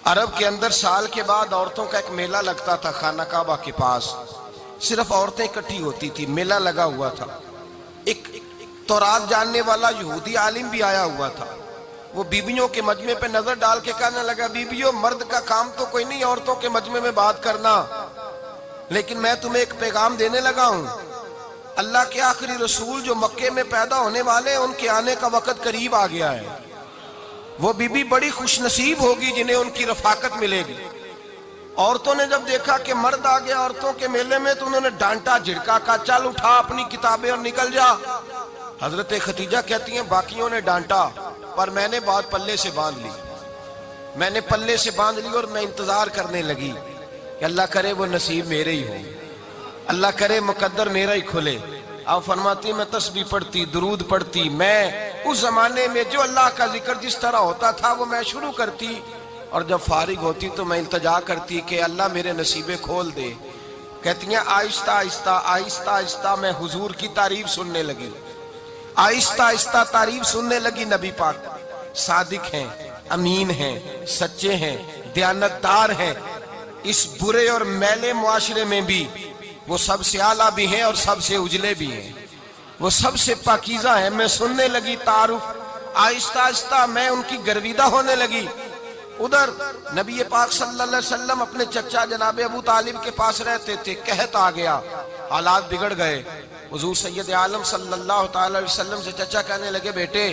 عرب کے اندر سال کے بعد عورتوں کا ایک میلہ لگتا تھا خانہ کعبہ کے پاس، صرف عورتیں اکٹھی ہوتی تھی، میلہ لگا ہوا تھا۔ ایک تورات جاننے والا یہودی عالم بھی آیا ہوا تھا، وہ بیویوں کے مجمع پہ نظر ڈال کے کہنے لگا، بیویوں مرد کا کام تو کوئی نہیں عورتوں کے مجمع میں بات کرنا، لیکن میں تمہیں ایک پیغام دینے لگا ہوں، اللہ کے آخری رسول جو مکے میں پیدا ہونے والے ہیں ان کے آنے کا وقت قریب آ گیا ہے۔ وہ بیوی بڑی خوش نصیب ہوگی جنہیں ان کی رفاقت ملے گی۔ عورتوں نے جب دیکھا کہ مرد آ گیا عورتوں کے میلے میں تو انہوں نے ڈانٹا جھڑکا، کہا چل اٹھا اپنی کتابیں اور نکل جا۔ حضرت خدیجہ کہتی ہیں باقیوں نے ڈانٹا پر میں نے بات پلے سے باندھ لی، میں نے پلے سے باندھ لی اور میں انتظار کرنے لگی کہ اللہ کرے وہ نصیب میرے ہی ہو، اللہ کرے مقدر میرا ہی کھلے۔ آپ فرماتی میں تسبیح پڑھتی، درود پڑھتی، میں اس زمانے میں جو اللہ کا ذکر جس طرح ہوتا تھا وہ میں شروع کرتی، اور جب فارغ ہوتی تو میں التجا کرتی کہ اللہ میرے نصیبے کھول دے۔ کہتی ہیں آہستہ آہستہ آہستہ آہستہ میں حضور کی تعریف سننے لگی، آہستہ آہستہ تعریف سننے لگی۔ نبی پاک صادق ہیں، امین ہیں، سچے ہیں، دیانتدار ہیں، اس برے اور میلے معاشرے میں بھی وہ سب سے اعلیٰ بھی ہیں اور سب سے اجلے بھی ہیں، وہ سب سے پاکیزہ ہیں۔ میں سننے لگی تعارف، آہستہ آہستہ میں ان کی گرویدہ ہونے لگی۔ ادھر نبی پاک صلی اللہ علیہ وسلم اپنے چچا جناب ابو طالب کے پاس رہتے تھے، قحط آ گیا، حالات بگڑ گئے۔ حضور سید عالم صلی اللہ تعالی علیہ وسلم سے چچا کہنے لگے بیٹے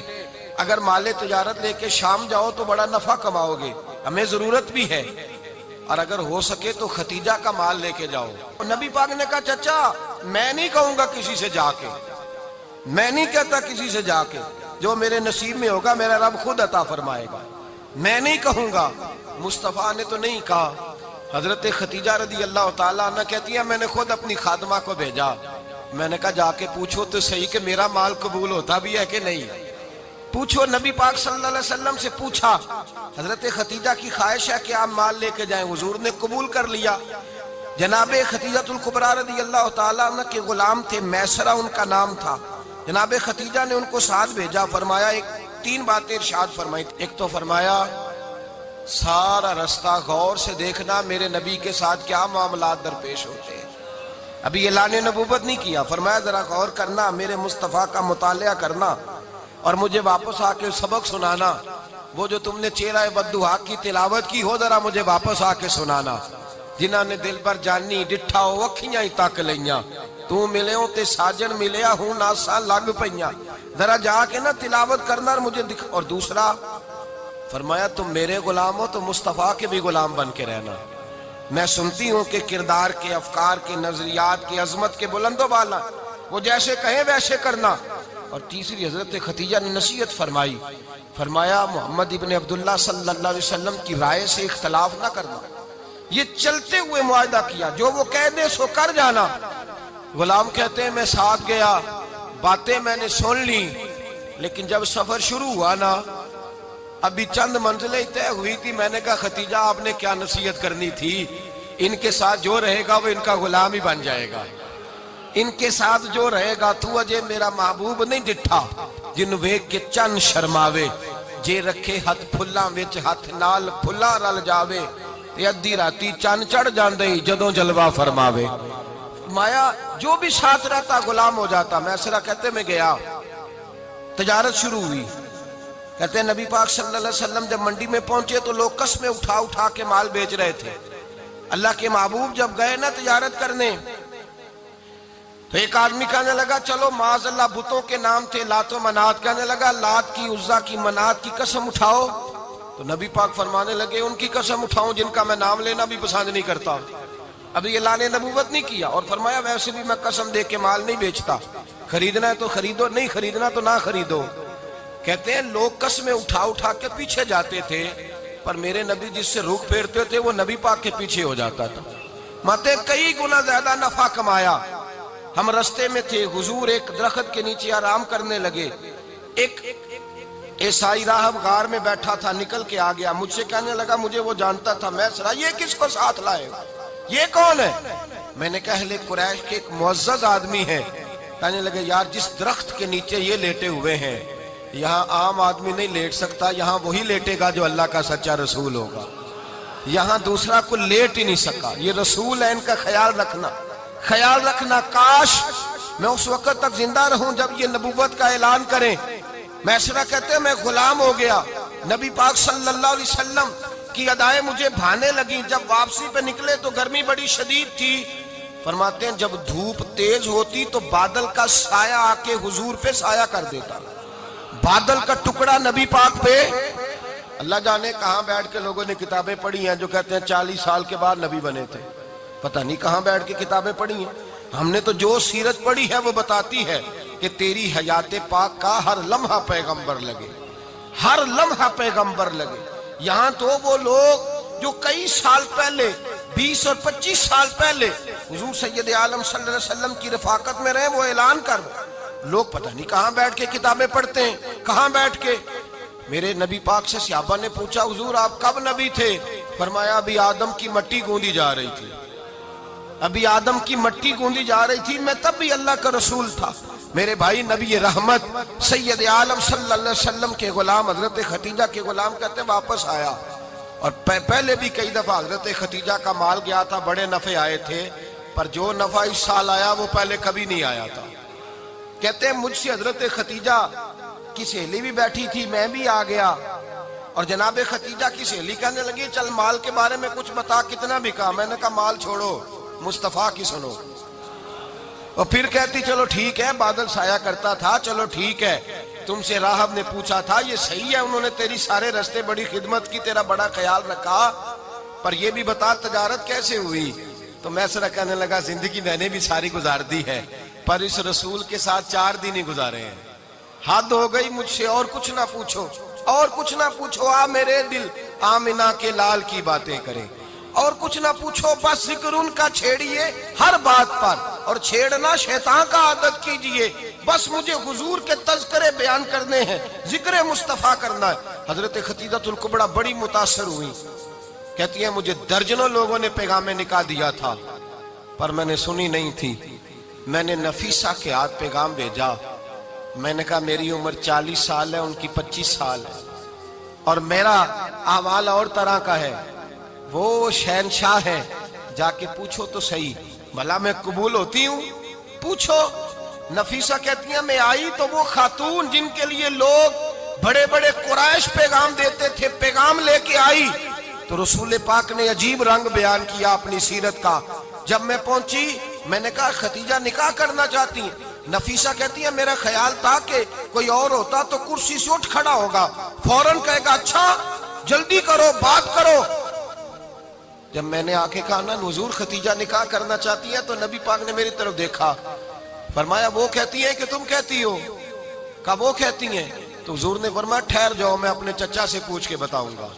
اگر مال تجارت لے کے شام جاؤ تو بڑا نفع کماؤ گے، ہمیں ضرورت بھی ہے، اور اگر ہو سکے تو ختیجہ کا مال لے کے جاؤ۔ نبی پاک نے کہا چچا میں نہیں کہوں گا کسی سے جا کے، میں نہیں کہتا کسی سے جا کے، جو میرے نصیب میں ہوگا میرا رب خود عطا فرمائے گا، میں نہیں کہوں گا۔ مصطفیٰ نے تو نہیں کہا۔ حضرت خدیجہ رضی اللہ تعالیٰ عنہ کہتی ہیں میں نے خود اپنی خادمہ کو بھیجا، میں نے کہا جا کے پوچھو تو صحیح کہ میرا مال قبول ہوتا بھی ہے کہ نہیں، پوچھو۔ نبی پاک صلی اللہ علیہ وسلم سے پوچھا، حضرت خدیجہ کی خواہش ہے کہ آپ مال لے کے جائیں، حضور نے قبول کر لیا۔ جناب خدیجہ الکبریٰ رضی اللہ تعالیٰ عنہ کے غلام تھے، میسرہ ان کا نام تھا، جناب خدیجہ نے ان کو ساتھ بھیجا۔ فرمایا تین باتیں ارشاد فرمائی، ایک تو فرمایا سارا رستہ غور سے دیکھنا میرے نبی کے ساتھ کیا معاملات درپیش ہوتے ہیں، ابھی اعلان نبوت نہیں کیا، فرمایا ذرا غور کرنا، میرے مصطفیٰ کا مطالعہ کرنا اور مجھے واپس آ کے سبق سنانا، وہ جو تم نے چہرہ بددعا کی تلاوت کی ہو ذرا مجھے واپس آ کے سنانا، جنہاں نے دل پر جانی ڈٹھا ہو اکھیاں ہی تک لیاں، تو ملے ہوں تے ساجن ملیا ہوں ناساں لگ پئیاں، ذرا جا کے نا تلاوت کرنا اور مجھے دکھ۔ اور دوسرا فرمایا تم میرے غلام ہو تو مصطفیٰ کے بھی غلام بن کے رہنا، میں سنتی ہوں کہ کردار کے، افکار کے، نظریات کے، عظمت کے بلند و بالا، وہ جیسے کہیں ویسے کرنا۔ اور تیسری حضرت خدیجہ نے نصیحت فرمائی، فرمایا محمد ابن عبداللہ صلی اللہ علیہ وسلم کی رائے سے اختلاف نہ کرنا، یہ چلتے ہوئے معاہدہ کیا، جو وہ کہہ دے سو کر جانا۔ غلام کہتے ہیں میں ساتھ گیا، باتیں میں نے سن لی، لیکن جب سفر شروع ہوا نا ابھی چند منزلیں طے ہوئی تھی، میں نے کہا خدیجہ آپ نے کیا نصیحت کرنی تھی، ان کے ساتھ جو رہے گا وہ ان کا غلام ہی بن جائے گا، ان کے ساتھ جو رہے گا تو اجے میرا محبوب نہیں ڈٹھا جن ویکھ کے چن شرماوے، جے رکھے ہاتھ پھلاں وچ ہاتھ نال پھلاں رل جاوے، تے ادھی راتی چن چڑھ جاندے جدوں جلوہ فرماوے۔ فرمایا جو بھی ساتھ رہتا غلام ہو جاتا۔ میسرہ کہتے میں گیا، تجارت شروع ہوئی، کہتے ہیں نبی پاک صلی اللہ علیہ وسلم جب منڈی میں پہنچے تو لوگ قسمیں اٹھا اٹھا کے مال بیچ رہے تھے۔ اللہ کے محبوب جب گئے نا تجارت کرنے تو ایک آدمی کہنے لگا چلو معاذ اللہ بتوں کے نام تھے لات و منات، کہنے لگا لات کی، عزا کی، منات کی قسم اٹھاؤ، تو نبی پاک فرمانے لگے ان کی قسم اٹھاؤں جن کا میں نام لینا بھی پسند نہیں کرتا، ابھی اعلان نبوت نہیں کیا۔ اور فرمایا ویسے بھی میں قسم دے کے مال نہیں بیچتا، خریدنا ہے تو خریدو، نہیں خریدنا تو نہ خریدو۔ کہتے ہیں لوگ قسمیں اٹھا اٹھا کے پیچھے جاتے تھے، پر میرے نبی جس سے رخ پھیرتے تھے وہ نبی پاک کے پیچھے ہو جاتا تھا۔ ماتے کئی گنا زیادہ نفع کمایا۔ ہم رستے میں تھے، حضور ایک درخت کے نیچے آرام کرنے لگے، ایک عیسائی راہب غار میں بیٹھا تھا، نکل کے آ گیا، مجھ سے کہنے لگا مجھے وہ جانتا تھا، میں سرا یہ کس کو ساتھ لائے، یہ کون ہے؟ میں نے کہا اہل قریش کے ایک معزز آدمی ہے۔ کہنے لگے یار جس درخت کے نیچے یہ لیٹے ہوئے ہیں یہاں عام آدمی نہیں لیٹ سکتا، یہاں وہی لیٹے گا جو اللہ کا سچا رسول ہوگا۔ یہاں دوسرا کو لیٹ ہی نہیں سکا. یہ رسول ہے، ان کا خیال رکھنا. کاش میں اس وقت تک زندہ رہوں جب یہ نبوت کا اعلان کریں. میسرہ کہتے ہیں میں غلام ہو گیا. نبی پاک صلی اللہ علیہ وسلم کی ادائیں مجھے بھانے لگیں. جب واپسی پہ نکلے تو گرمی بڑی شدید تھی. فرماتے ہیں جب دھوپ تیز ہوتی تو بادل کا سایہ آ کے حضور پہ سایہ کر دیتا. بادل کا ٹکڑا نبی پاک پہ. اللہ جانے کہاں بیٹھ کے لوگوں نے کتابیں پڑھی ہیں جو کہتے ہیں 40 سال کے بعد نبی بنے تھے. پتہ نہیں کہاں بیٹھ کے کتابیں پڑھی ہیں. ہم نے تو جو سیرت پڑھی ہے وہ بتاتی ہے کہ تیری حیات پاک کا ہر لمحہ پیغمبر لگے، ہر لمحہ پیغمبر لگے. یہاں تو وہ لوگ جو کئی سال پہلے 20 اور 25 سال پہلے حضور سید عالم صلی اللہ علیہ وسلم کی رفاقت میں رہے، وہ اعلان کر لوگ پتہ نہیں کہاں بیٹھ کے کتابیں پڑھتے ہیں، کہاں بیٹھ کے. میرے نبی پاک سے صحابہ نے پوچھا حضور آپ کب نبی تھے؟ فرمایا ابھی آدم کی مٹی گوندی جا رہی تھی، ابھی آدم کی مٹی گوندی جا رہی تھی، میں تب بھی اللہ کا رسول تھا. میرے بھائی نبی رحمت سید عالم صلی اللہ علیہ وسلم کے غلام حضرت خدیجہ کے غلام کہتے ہیں واپس آیا. اور پہلے بھی کئی دفعہ حضرت خدیجہ کا مال گیا تھا، بڑے نفع آئے تھے، پر جو نفع اس سال آیا وہ پہلے کبھی نہیں آیا تھا. کہتے ہیں مجھ سے حضرت خدیجہ کی سہیلی بھی بیٹھی تھی، میں بھی آ گیا. اور جناب خدیجہ کی سہیلی کہنے لگی چل مال کے بارے میں کچھ بتا، کتنا بکا؟ میں نے کہا مال چھوڑو، مصطفیٰ کی سنو. اور پھر کہتی چلو ٹھیک ہے، بادل سایہ کرتا تھا، چلو ٹھیک ہے. تم سے راہب نے پوچھا تھا یہ صحیح ہے، انہوں نے تیری سارے رستے بڑی خدمت کی، تیرا بڑا خیال رکھا، پر یہ بھی بتا تجارت کیسے ہوئی؟ تو میں سرا کہنے لگا زندگی میں نے بھی ساری گزار دی ہے، پر اس رسول کے ساتھ 4 دن ہی گزارے ہیں. حد ہو گئی مجھ سے، اور کچھ نہ پوچھو، اور کچھ نہ پوچھو. آ میرے دل آمنہ کے لال کی باتیں کریں، اور کچھ نہ پوچھو، بس ذکر ان کا چھیڑیے ہر بات پر، اور چھیڑنا شیطان کا عادت کیجئے. بس مجھے حضور کے تذکرے بیان کرنے ہیں، ذکر مصطفیٰ کرنا ہے. حضرت خدیجہ الکبریٰ بڑی متاثر ہوئی. کہتی ہیں مجھے درجنوں لوگوں نے پیغام نکاح دیا تھا، پر میں نے سنی نہیں تھی. میں نے نفیسہ کے ہاتھ پیغام بھیجا. میں نے کہا میری عمر 40 سال ہے، ان کی 25 سال ہے، اور میرا اعمال اور طرح کا ہے. وہ شہنشاہ ہے، جا کے پوچھو تو صحیح، بھلا میں قبول ہوتی ہوں؟ پوچھو. نفیسہ کہتی ہیں میں آئی تو وہ خاتون جن کے لیے لوگ بڑے بڑے قریش پیغام دیتے تھے، پیغام لے کے آئی. تو رسول پاک نے عجیب رنگ بیان کیا اپنی سیرت کا. جب میں پہنچی میں نے کہا خدیجہ نکاح کرنا چاہتی ہیں؟ نفیسہ کہتی ہے میرا خیال تھا کہ کوئی اور ہوتا تو کرسی سے اٹھ کھڑا ہوگا، فوراً کہے گا اچھا جلدی کرو بات کرو. جب میں نے آ کے کہا نا حضور خدیجہ نکاح کرنا چاہتی ہے، تو نبی پاک نے میری طرف دیکھا، فرمایا وہ کہتی ہے کہ تم کہتی ہو؟ کہا وہ کہتی ہیں. تو حضور نے فرمایا ٹھہر جاؤ، میں اپنے چچا سے پوچھ کے بتاؤں گا،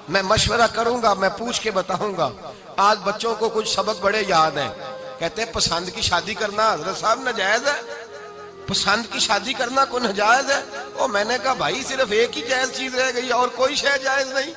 میں مشورہ کروں گا، میں پوچھ کے بتاؤں گا. آج بچوں کو کچھ سبق بڑے یاد ہیں. کہتے ہیں پسند کی شادی کرنا حضرت صاحب ناجائز ہے؟ پسند کی شادی کرنا کوئی ناجائز ہے؟ اور میں نے کہا بھائی صرف ایک ہی جائز چیز رہ گئی، اور کوئی شے جائز نہیں.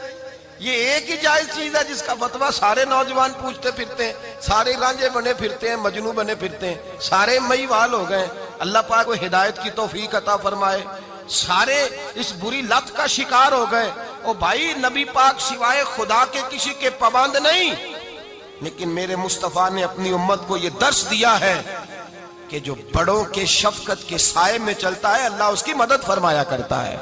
یہ ایک ہی جائز چیز ہے جس کا فتویٰ سارے نوجوان پوچھتے پھرتے ہیں، سارے رانجے بنے پھرتے ہیں، مجنوں بنے پھرتے ہیں، سارے مئی وال ہو گئے. اللہ پاک کو ہدایت کی توفیق عطا فرمائے. سارے اس بری لت کا شکار ہو گئے. او بھائی نبی پاک سوائے خدا کے کسی کے پابند نہیں، لیکن میرے مصطفیٰ نے اپنی امت کو یہ درس دیا ہے کہ جو بڑوں کے شفقت کے سائے میں چلتا ہے اللہ اس کی مدد فرمایا کرتا ہے.